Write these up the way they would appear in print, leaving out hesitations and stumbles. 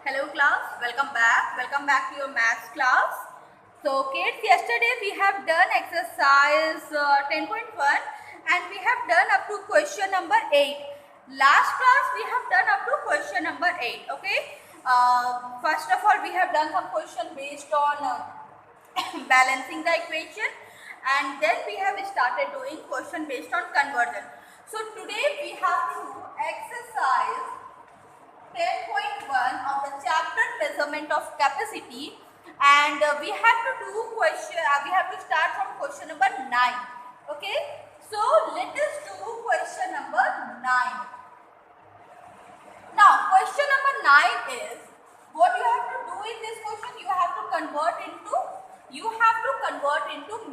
Hello class, welcome back. Welcome back to your maths class. So kids, yesterday we have done exercise 10.1 and we have done up to question number 8. Last class we have done up to question number 8. Okay. First of all, we have done some question based on balancing the equation, and then we have started doing question based on conversion. So today we have to do exercise 10.1 of the chapter measurement of capacity, and we have to do question. We have to start from question number 9. Okay, so let us do question number 9. Now question number 9 is, what you have to do in this question, you have to convert into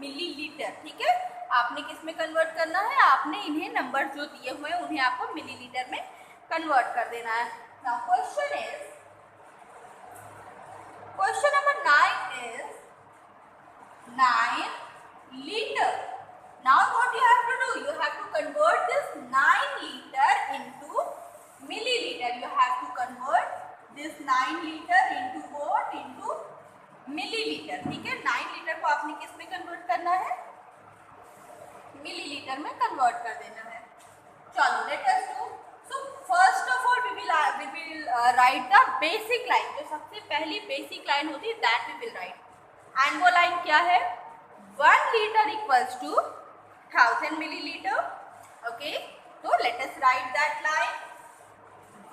millilitre. ठीक है, आपने किस में convert करना है? आपने इन्हें number जो दिए हुए हैं उन्हें आपको मिलीलीटर में कन्वर्ट कर देना है. Now question number 9 is 9 liter. Now what you have to do? You have to convert this 9 liter into milliliter. You have to convert this 9 liter into what? Into milliliter. ठीक है, 9 litre को आपने किस में convert करना है? Millilitre में convert कर देना है. चलो let us do. So first of all we will write the basic line. जो सबसे पहली basic line होती है that we will write. And वो line क्या है? 1 liter equals to 1000 milliliter. Okay. So let us write that line.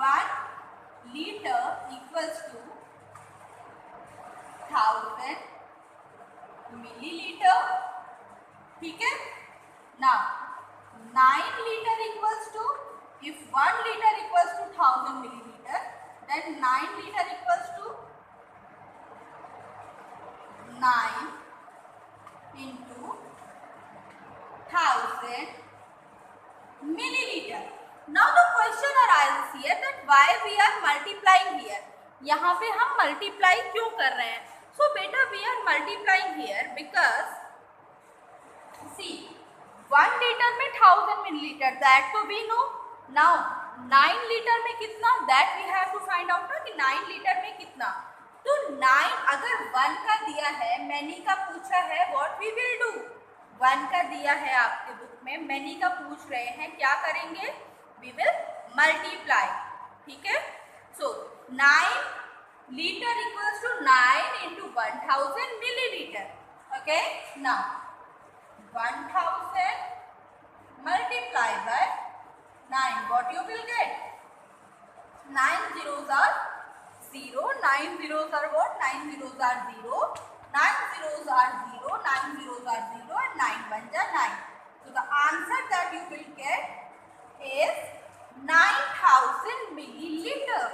1 liter equals to 1000 milliliter. ठीक है. Now 9 liter equals to, if 1 liter equals to 1000 milliliter, then 9 liter equals to 9 into 1000 milliliter. Now the question arises here that why we are multiplying here. यहाँ पे हम multiply क्यों कर रहे हैं? So बेटा we are multiplying here because see 1 liter में 1000 milliliter, that तो we know. Now 9 liter में कितना, that we have to find out ना कि 9 liter में कितना. तो 9 अगर 1 का दिया है, मैनी का पूछा है, what we will do? 1 का दिया है आपके बुक में, मैनी का पूछ रहे हैं, क्या करेंगे? We will multiply. ठीक है. So 9 liter equals to 9 into 1000 milliliter. Okay. Now 1000 multiply by 9. What you will get? 9 zeros are 0. 9 zeros are what? 9 zeros are 0. 9 zeros are 0. 9 zeros are 0 and 9 ones are 9. So the answer that you will get is 9000 milliliter.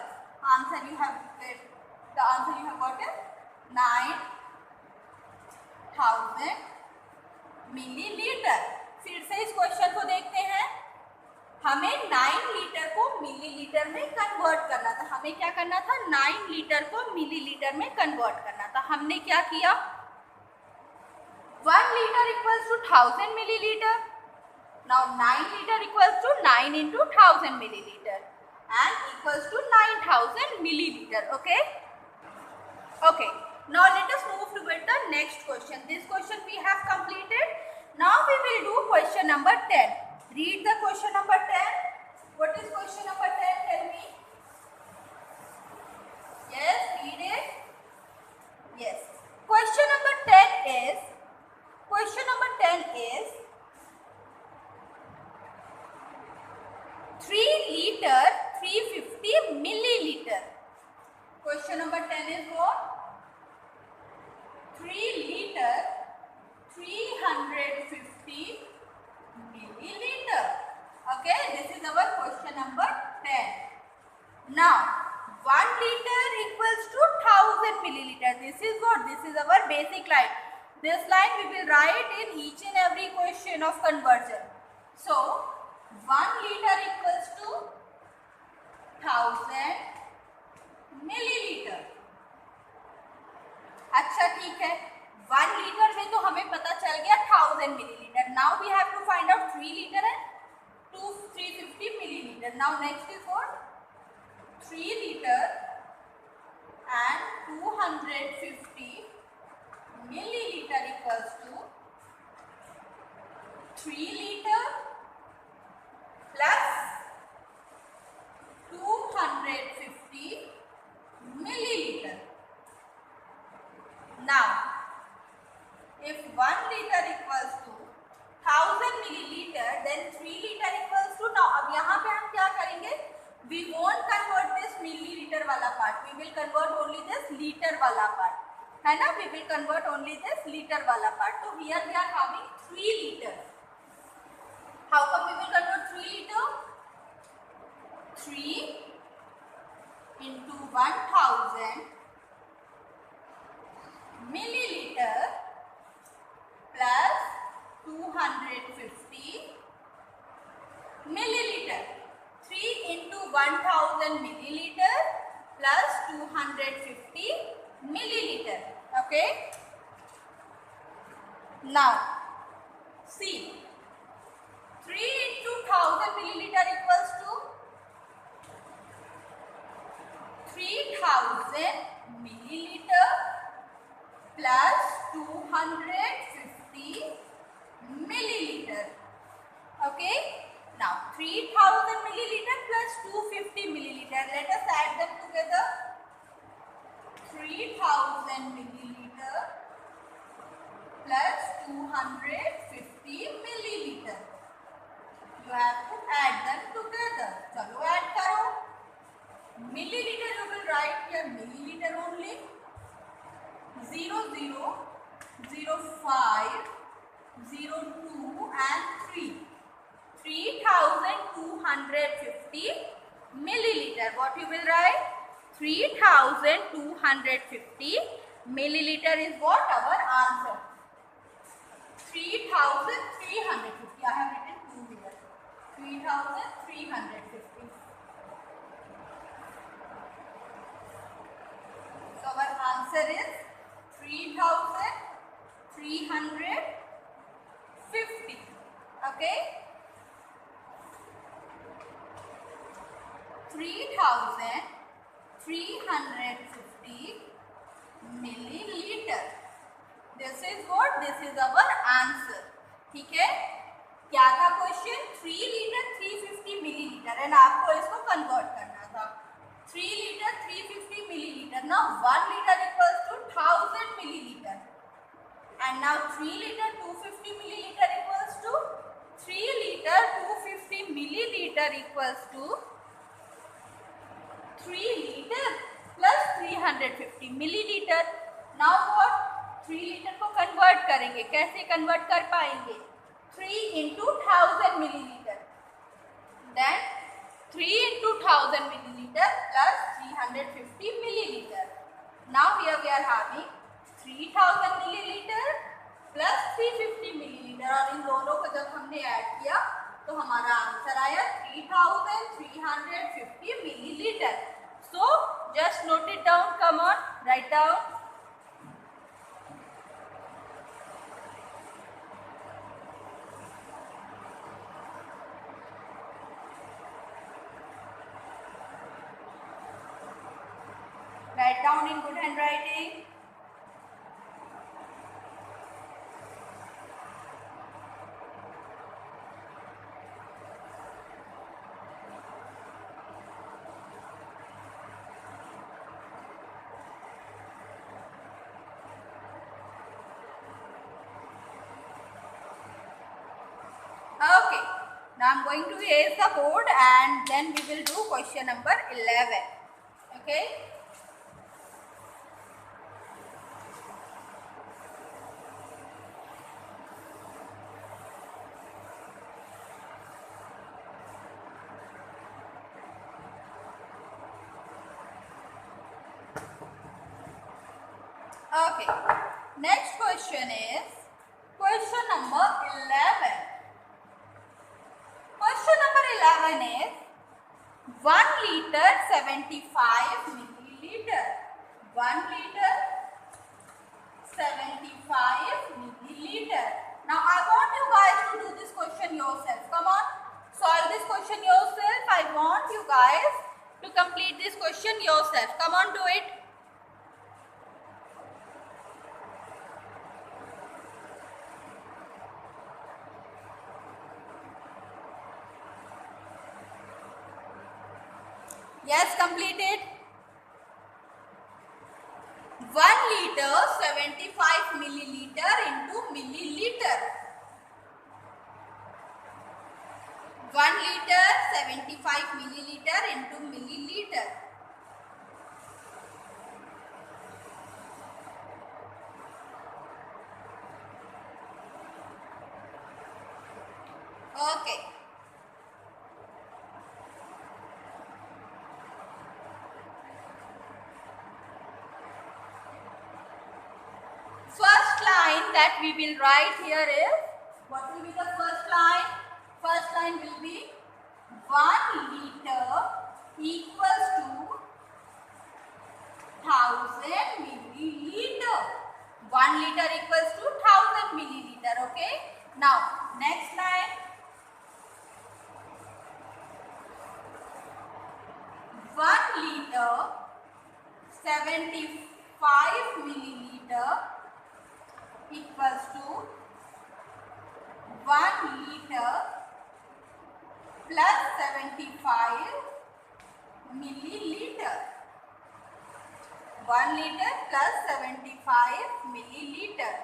Answer you have get. The answer you have got is 9000 milliliter. फिर से इस question को देखते हैं. हमें 9 litre को millilitre में convert करना था. हमें क्या करना था? 9 लीटर को मिलीलीटर में कन्वर्ट करना था. हमने क्या किया? 1 litre equals to 1000 millilitre. Now 9 liter equals to 9 into 1000 milliliter and equals to 9000 milliliter. Okay. Okay. Now let us move to the next question. This question we have completed. Now we will do question number 10. Read the question number 10. What is question number 10? Tell me. Yes, read it. Yes. Question number 10 is 3 liter 350 milliliter. Question number 10 is what? 3 liter 350 milliliter. Okay, this is our question number 10. Now 1 liter equals to 1000 milliliter. This is what? This is our basic line. This line we will write in each and every question of conversion. So 1 liter equals to 1000 milliliter. अच्छा ठीक है, 1 litre में तो हमें पता चल गया 1000 milliliter. Now we have to find out 3 liter and 350 milliliter. Now next is what? 3 liter 250 milliliter equals to 3 liter plus 250 milliliter. Now, if 1 liter equals to 1000 milliliter, then 3 liter equals to, now अब यहाँ पे हम क्या करेंगे, we won't convert this milliliter वाला part, we will convert only this liter वाला part, है ना, we will convert only this liter वाला part. So here we are having 3 liters. How come we will convert 3 liter? 3 into 1000 milliliter plus 250 milliliter. 3 into 1000 milliliter plus 250 milliliter. Okay. Now, see, 3 into 1000 milliliter equals to 3000 milliliter plus 250 milliliter. Okay. Now 3000 milliliter plus 250 milliliter. Let us add them together. 3000 milliliter plus 250 milliliter. You have to add them together. Chalo add karo. Milliliter you will write here milliliter only. 0, 0, 0, 5, 0, 2 and 3. 3250 milliliter. What you will write? 3250 milliliter is what? Our answer. 3350. I have written 2 here. 3350. So our answer is 3350. Okay. 3350 milliliter. This is what? This is our answer. ठीक है, क्या था question? 3 litre 350 millilitre and आपको इसको convert करना था. 3 litre 350 milliliter. Now 1 liter equals to 1000 milliliter. And now 3 liter 250 milliliter equals to 3 liter 250 milliliter equals to 3 liter plus 350 milliliter. Now what? 3 liter को convert करेंगे. कैसे convert कर पाएंगे? 3 into 1000 milliliter. Then 3 into 1000 milliliter plus 350 milliliter. Now here we are having 3000 milliliter plus 350 milliliter और इन दोनों को जब हमने ऐड किया तो हमारा आंसर आया 3350 milliliter. So just note it down. Come on, write down. Write down in good handwriting. Okay, now I'm going to erase the board and then we will do question number 11. Okay. Okay, next question is question number 11. Question number 11 is 1 liter 75 milliliter. 1 liter 75 milliliter. Now I want you guys to do this question yourself. Come on, solve this question yourself. I want you guys to complete this question yourself. Come on, do it. Yes, completed. 1 liter 75 milliliter into milliliter. 1 liter 75 milliliter into milliliter. Okay. First line that we will write here is, what will be the first line? First line will be 1 liter equals to 1000 milliliter. 1 liter equals to 1000 milliliter. Okay. Now next line, 1 liter 75 milliliter equals to 1 liter plus 75 milliliter. 1 liter plus 75 milliliter.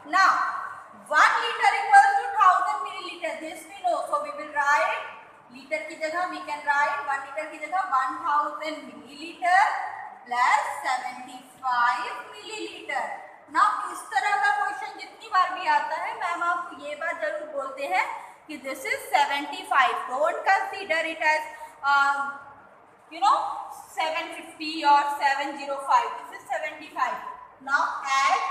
Now 1 liter equals to 1000 milliliter. This we know. So we will write liter की जगह we can write 1 liter की जगह 1000 milliliter plus 75 milliliter. Now इस तरह का question जितनी बार भी आता है, मैम आपको ये बात जरूर बोलते हैं कि this is 75. Don't consider it as 750 or 705. This is 75. Now add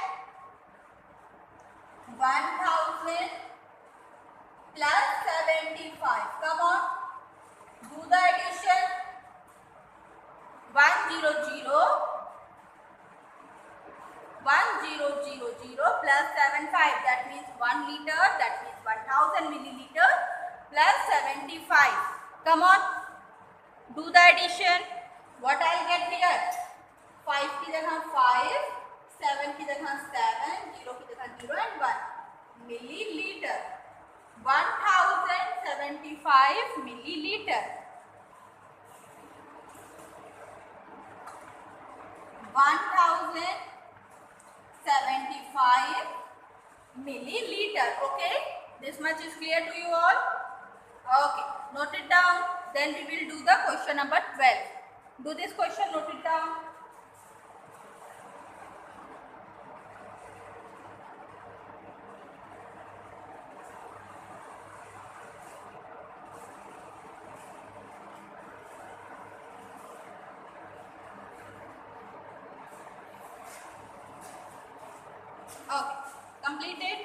1000 plus 75. Come on, do the addition. 1000 plus 75. That means 1 liter. That means 1000 milliliter plus 75. Come on, do the addition. What I'll get here? 5 की जगह 5, 7 की जगह 7, 0 की जगह 0 and 1 milliliter. 1075 milliliter. 1075 milliliter. Okay, this much is clear to you all? Okay, note it down. Then we will do the question number 12. Do this question, note it down. Okay, completed.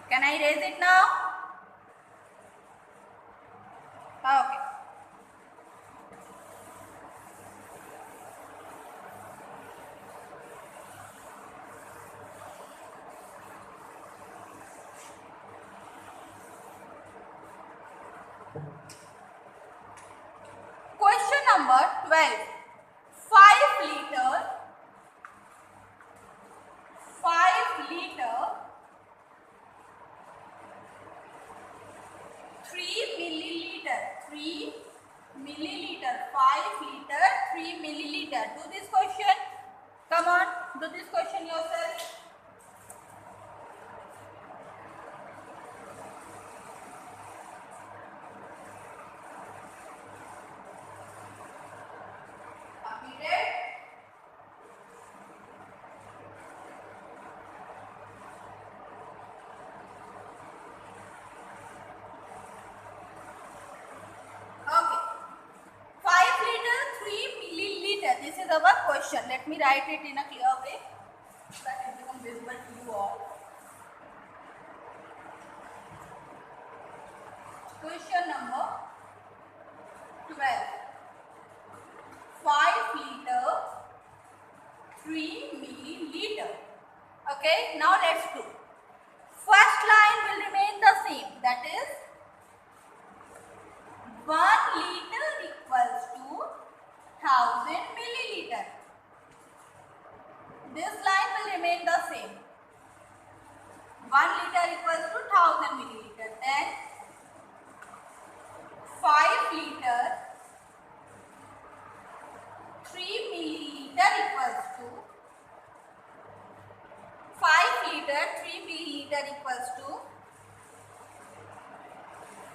Can I raise it now? Okay. Question number 12. 5 liter 3 milliliter 3 milliliter 5 liter 3 milliliter. Do this question. Come on, do this question yourself. Completed. This is our question. Let me write it in a clear way so that it becomes visible to you all. Question number 12. 5 liter 3 milliliter. Okay, now let's do. First line will remain the same. That is 1 liter equals to 1000 milliliter. this line will remain the same. 1 liter equals to 1000 milliliter. Then 5 liter 3 milliliter equals to 5 liter 3 milliliter equals to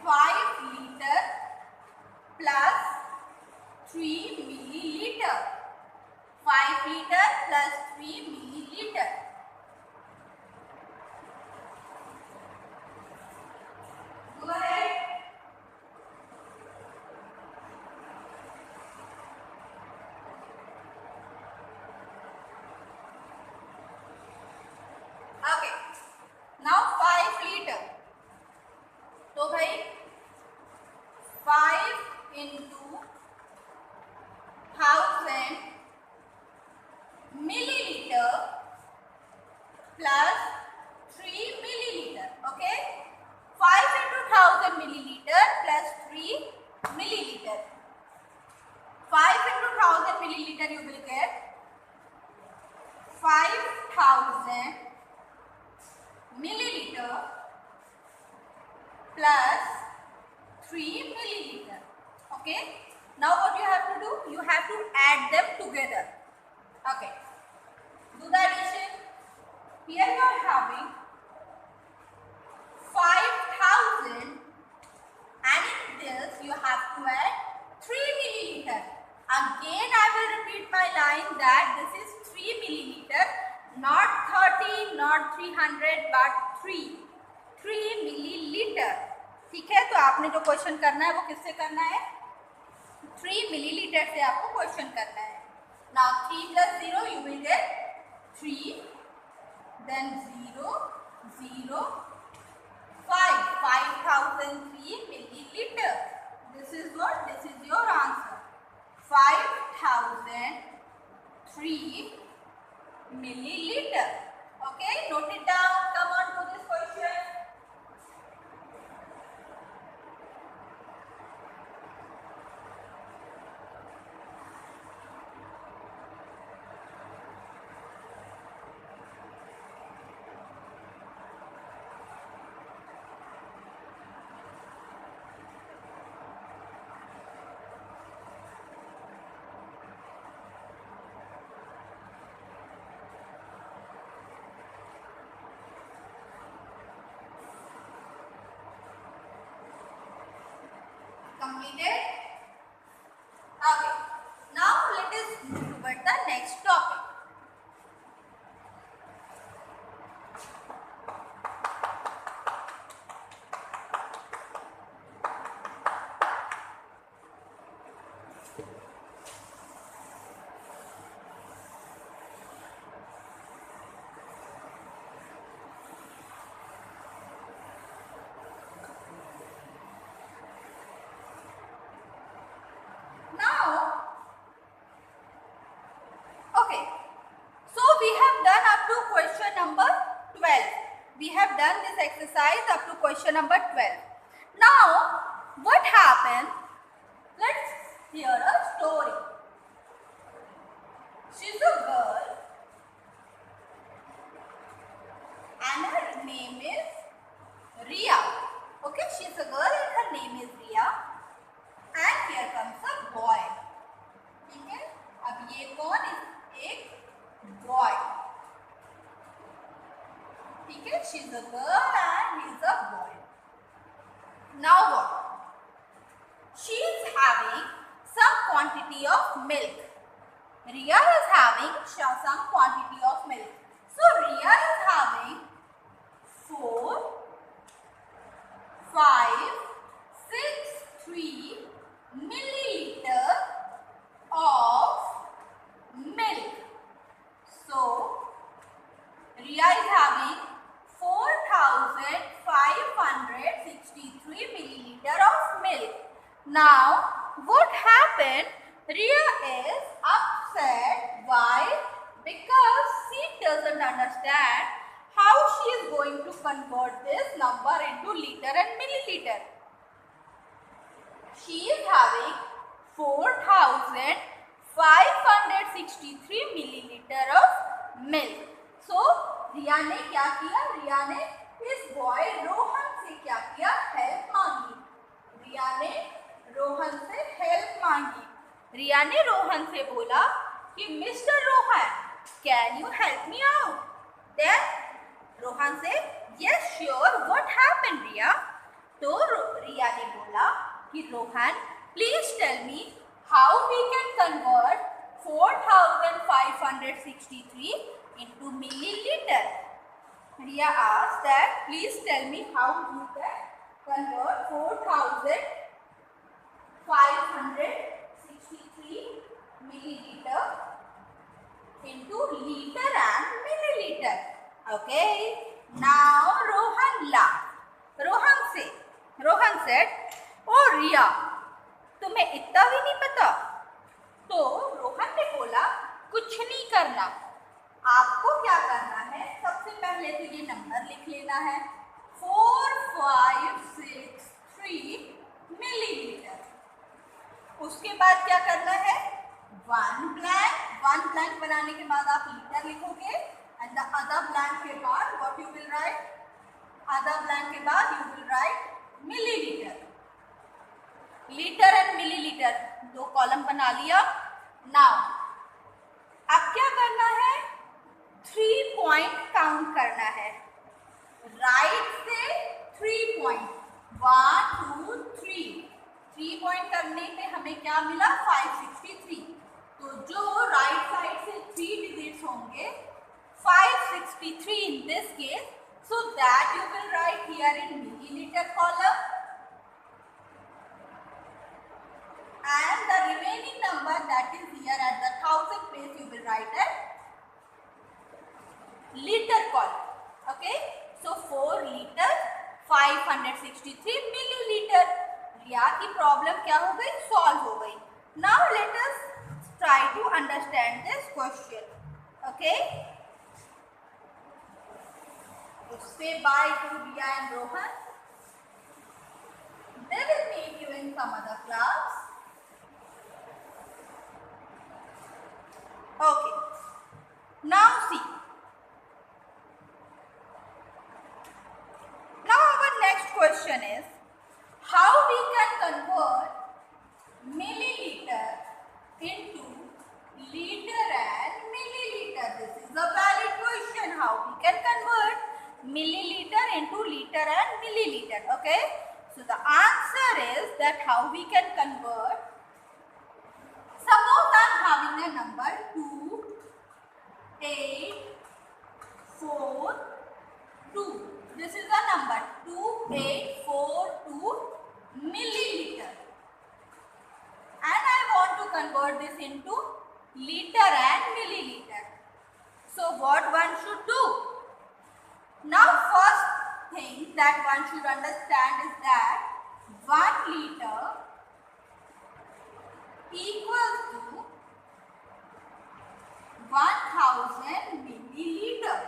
5 liter plus 3 milliliter. 5 liter plus 3 milliliter. Go ahead. Okay. Now 5 liter. तो भाई 5 into 1000 milliliter plus 3 milliliter. Okay, 5 into 1000 milliliter plus 3 milliliter. 5 into 1000 milliliter you will get 5000 milliliter plus 3 milliliter. Okay, now what you have to do, you have to add them together. Okay, do the addition. Here you are having 5000 and in this you have to add 3 milliliter. Again I will repeat my line that this is 3 milliliter, not 30, not 300 but 3 milliliter. ठीक है, तो आपने जो question करना है वो किससे करना है? 3 milliliter से आपको क्वेश्चन करना है. Now 3 plus 0 you will get 3, then 0, 0, 5, 5003 milliliter. This is what? This is your answer. 5003 milliliter. Okay, note it down. Come on to this question. Completed? Okay. Now let us move toward the next topic. We have done this exercise up to question number 12. Now, what happened? Let's hear a story. She's a girl and her name is Ria. Okay, she's a girl and her name is Ria. And here comes a boy. ठीक है? अब ये कौन है? एक boy. ठीक है, she is a girl and he is a boy. Now what? She is having some quantity of milk. Ria is having some quantity of milk. So Ria is having 4, 5, 6, 3 milliliter of milk. So Ria is having 4563 milliliter of milk. Now, what happened? Ria is upset. Why? Because she doesn't understand how she is going to convert this number into liter and milliliter. She is having 4563 milliliter of milk. So रिया ने क्या किया, रिया ने इस boy Rohan से क्या किया, help मांगी. रिया ने रोहन से हेल्प मांगी. रिया ने रोहन से बोला कि mister Rohan, can you help me out. Then Rohan से yes sure, what happened Riya. तो रिया ने बोला कि Rohan, please tell me how we can convert 4563 into milliliter. Riya asked that, please tell me how you can convert 4563 milliliter into liter and milliliter. Okay. Now Rohan laughed. Rohan said, "Oh Riya, तुम्हें इतना भी नहीं पता." तो रोहन ने बोला, कुछ नहीं करना, आपको क्या करना है, सबसे पहले तो ये नंबर लिख लेना है 4563 मिलीलीटर. उसके बाद क्या करना है, वन ब्लैंक बनाने के बाद आप लीटर लिखोगे एंड द अदर ब्लैंक के बाद what you will write, other blank के बाद you will write millilitre. Litre and millilitre दो कॉलम बना लिया. नाउ अब क्या करना है, 3 पॉइंट काउंट करना है. राइट से 3 पॉइंट, 1 2 3. 3 पॉइंट करने पे हमें क्या मिला, 563. तो जो राइट साइड से 3 डिजिट्स होंगे 563 in this case, so that you will write here in millilitre column. And the remaining number that is here at the 1000 place you will write at liter column. Okay, so 4 liter 563 milliliter. रिया की problem क्या हो गई, solve हो गई. Now let us try to understand this question. Okay, say bye to Riya and Rohan. They will meet you in some other class. Okay, now see, now our next question is how we can convert milliliter into liter and milliliter. This is a valid question, how we can convert milliliter into liter and milliliter. Okay, so the answer is that how we can convert. Suppose I am having a number 2842. This is the number 2842 milliliter. And I want to convert this into liter and milliliter. So what one should do? Now first thing that one should understand is that 1 liter equals to 1000 milliliter.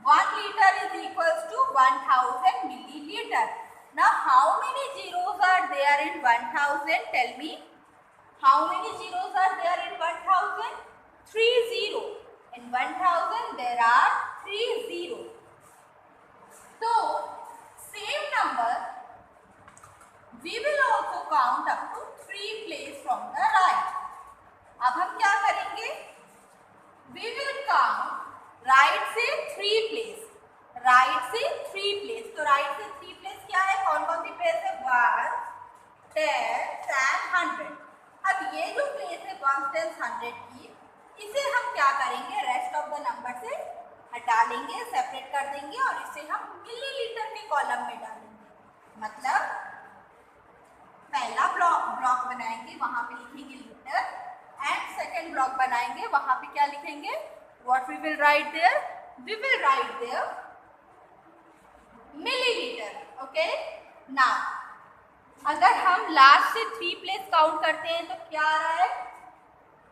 1 liter is equals to 1000 milliliter. Now how many zeros are there in 1000? Tell me. How many zeros are there in 1000? 3 zeros. In 1000 there are 3 zeros. So same number we will also count up to 3 place from the right. अब हम क्या करेंगे, we will count right से 3 place, right से 3 place. तो right से 3 place क्या है, कौन कौन सी place है, 1, 10 and 100. अब ये जो place है 1, 10, 100 की, इसे हम क्या करेंगे, रेस्ट ऑफ द नंबर से हटा लेंगे, सेपरेट कर देंगे और इसे हम मिलीलीटर के कॉलम में डालेंगे. मतलब पहला ब्लॉक बनाएंगे, वहां पे लिखेंगे लीटर एंड सेकेंड ब्लॉक बनाएंगे, वहां पे क्या लिखेंगे, what we will write there, we will write there millilitre. Okay, now अगर हम लास्ट से 3 प्लेस काउंट करते हैं तो क्या आ रहा है,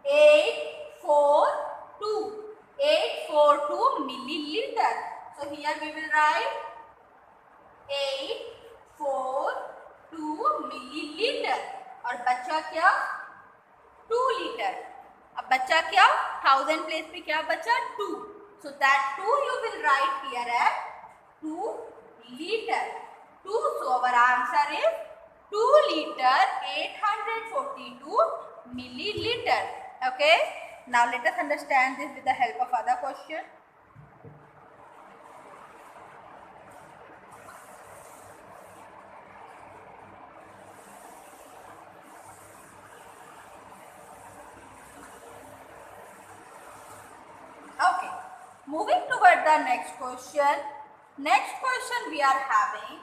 842 milliliter. So here we will write 842 milliliter. और बचा क्या, 2 लीटर. अब बचा क्या, 1000 प्लेस पे क्या बचा, 2. So that 2 you will write here as 2 liter. 2. So our answer is 2 liter 842 milliliter. Okay. Now let us understand this with the help of other question. Okay. Moving toward the next question. Next question we are having.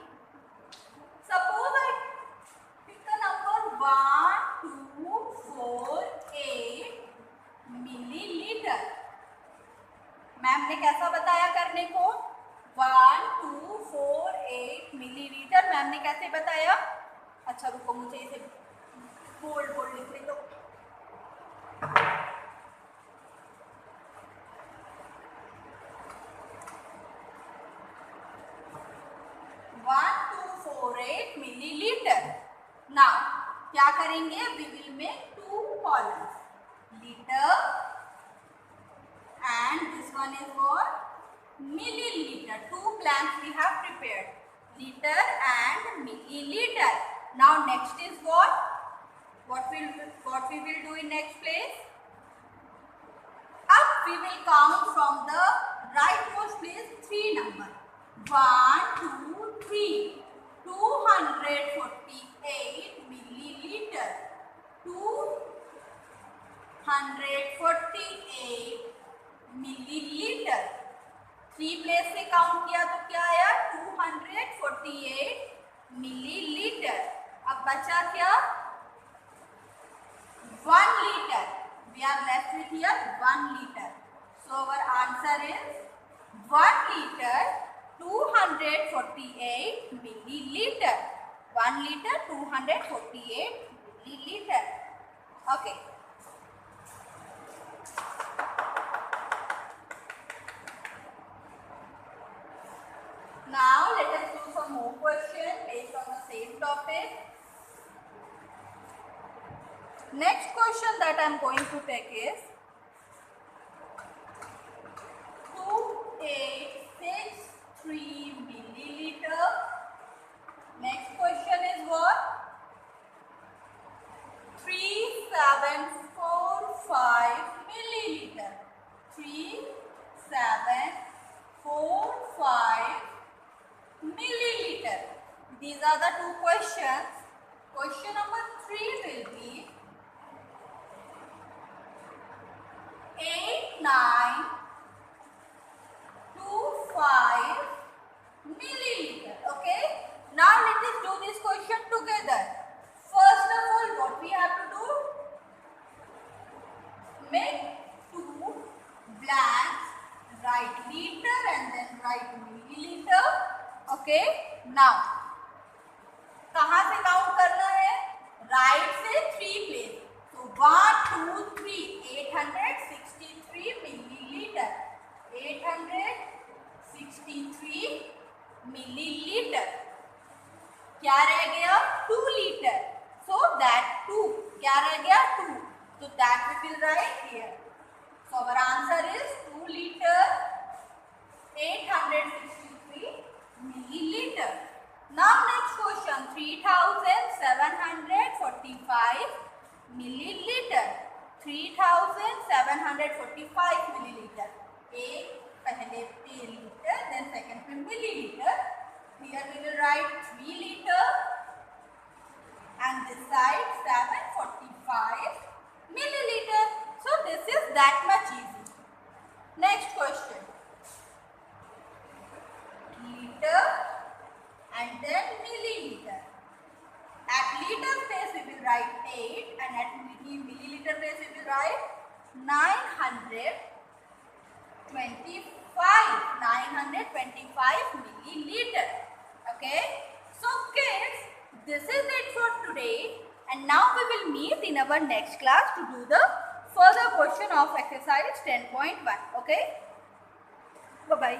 Suppose I pick the number 1248 milliliter. Ma'am ने कैसा बताया करने को? 1248 millilitre ma'am ने कैसे बताया? अच्छा रुको, मुझे इसे बोल्ड बोल्ड लिखने दो। मिलीलीटर। नाउ क्या करेंगे? We will make 2 columns, litre and this one is what? Milliliter. 2 blanks we have prepared, liter and milliliter. Now next is what we will do in next place? Up we will count from the rightmost place 3 number. 1 2 3. 248 milliliter. 248 millilitre. 3 place से count किया तो क्या आया? 248 millilitre. अब बचा क्या? 1 litre. We are left with here 1 liter. So our answer is 1 liter 248 milliliter. 1 liter 248 milliliter. Okay. Now let us do some more questions based on the same topic. Next question that I am going to take is 2863 milliliter. Next question is what? 3745 milliliter. 3745 milliliter. These are the 2 questions. Question number 3 will be 8925 milliliter. Okay. Now let us do this question together. First of all, what we have to do? Make 2 blanks, write liter and then write milliliter. Okay. Now कहाँ से count करना है? Right से 3 place. तो 1 2 3 863 millilitre. 863 millilitre. क्या रह गया? 2 litre. So that 2 क्या रह गया? 2। तो that we will write here. So our answer is 2 litre 863 milliliter. Now next question 3745 milliliter. 3745 milliliter. एक पहले पे लीटर then second पे milliliter. Here we will write 3 liter and this side 745 milliliter. So this is that much easy. Next question. Liter and then milliliter. At liter place we will write 8 and at milliliter place we will write 925 milliliter. Okay. So kids, this is it for today and now we will meet in our next class to do the further question of exercise 10.1. Okay. Bye bye.